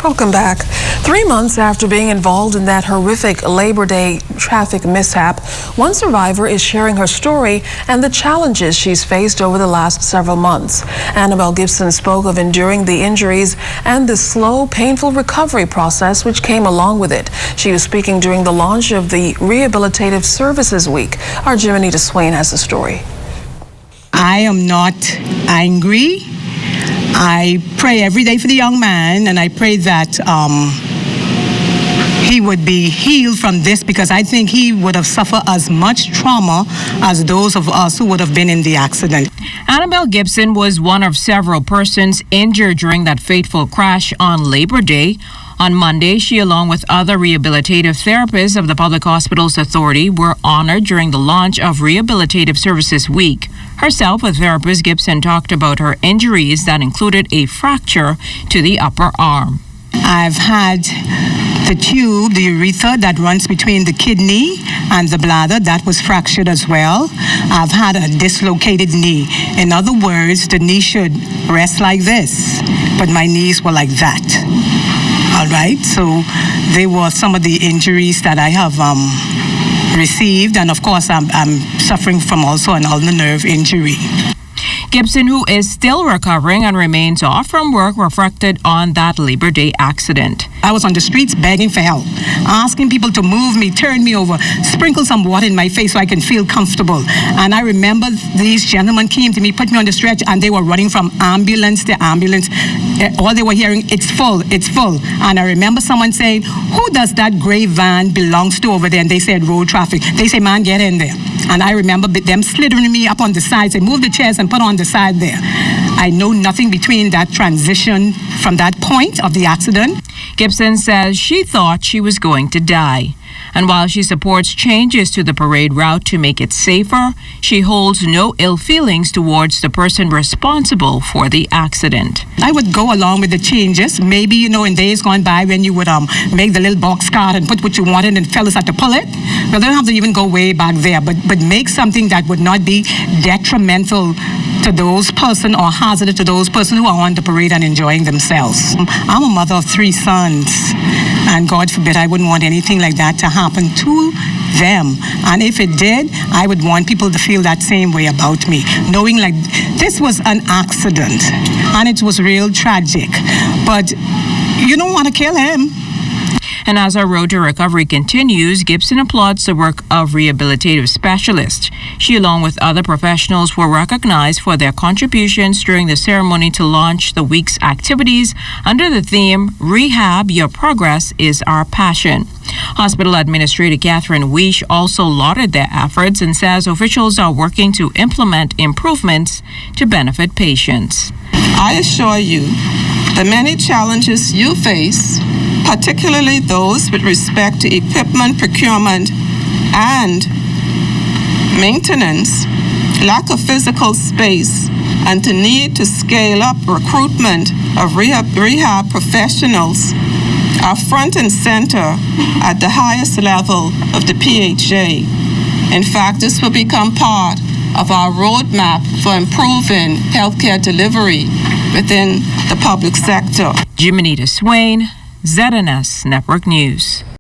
Welcome back. 3 months after being involved in that horrific Labor Day traffic mishap, one survivor is sharing her story and the challenges she's faced over the last several months. Annabelle Gibson spoke of enduring the injuries and the slow, painful recovery process which came along with it. She was speaking during the launch of the Rehabilitative Services Week. Our Jiminita Swain has the story. I am not angry. I pray every day for the young man, and I pray that he would be healed from this, because I think he would have suffered as much trauma as those of us who would have been in the accident. Annabelle Gibson was one of several persons injured during that fateful crash on Labor Day. On Monday, she, along with other rehabilitative therapists of the Public Hospitals Authority, were honored during the launch of Rehabilitative Services Week. Herself, a therapist, Gibson talked about her injuries that included a fracture to the upper arm. I've had the tube, the urethra that runs between the kidney and the bladder, that was fractured as well. I've had a dislocated knee. In other words, the knee should rest like this, but my knees were like that. All right, so they were some of the injuries that I have received, and of course I'm suffering from also an ulnar nerve injury. Gibson, who is still recovering and remains off from work, reflected on that Labor Day accident. I was on the streets begging for help, asking people to move me, turn me over, sprinkle some water in my face so I can feel comfortable. And I remember these gentlemen came to me, put me on the stretch, and they were running from ambulance to ambulance. All they were hearing, it's full, it's full. And I remember someone saying, who does that gray van belongs to over there? And they said, road traffic. They say, man, get in there. And I remember them slithering me up on the sides and move the chairs and put on the side there. I know nothing between that transition from that point of the accident. Gibson says she thought she was going to die. And while she supports changes to the parade route to make it safer, she holds no ill feelings towards the person responsible for the accident. I would go along with the changes. Maybe, in days gone by when you would make the little box card and put what you wanted and fellas had to pull it. Well, they don't have to even go way back there, but make something that would not be detrimental to those person or hazardous to those person who are on the parade and enjoying themselves. I'm a mother of 3 sons, and God forbid I wouldn't want anything like that to happen to them. And if it did, I would want people to feel that same way about me, knowing like this was an accident and it was real tragic, but you don't want to kill him. And as our road to recovery continues, Gibson applauds the work of rehabilitative specialists. She, along with other professionals, were recognized for their contributions during the ceremony to launch the week's activities under the theme, Rehab, Your Progress is Our Passion. Hospital Administrator Catherine Weish also lauded their efforts and says officials are working to implement improvements to benefit patients. I assure you, the many challenges you face, particularly those with respect to equipment procurement and maintenance, lack of physical space, and the need to scale up recruitment of rehab professionals are front and center at the highest level of the PHA. In fact, this will become part of our roadmap for improving healthcare delivery within the public sector. Jiminita Swain, ZNS Network News.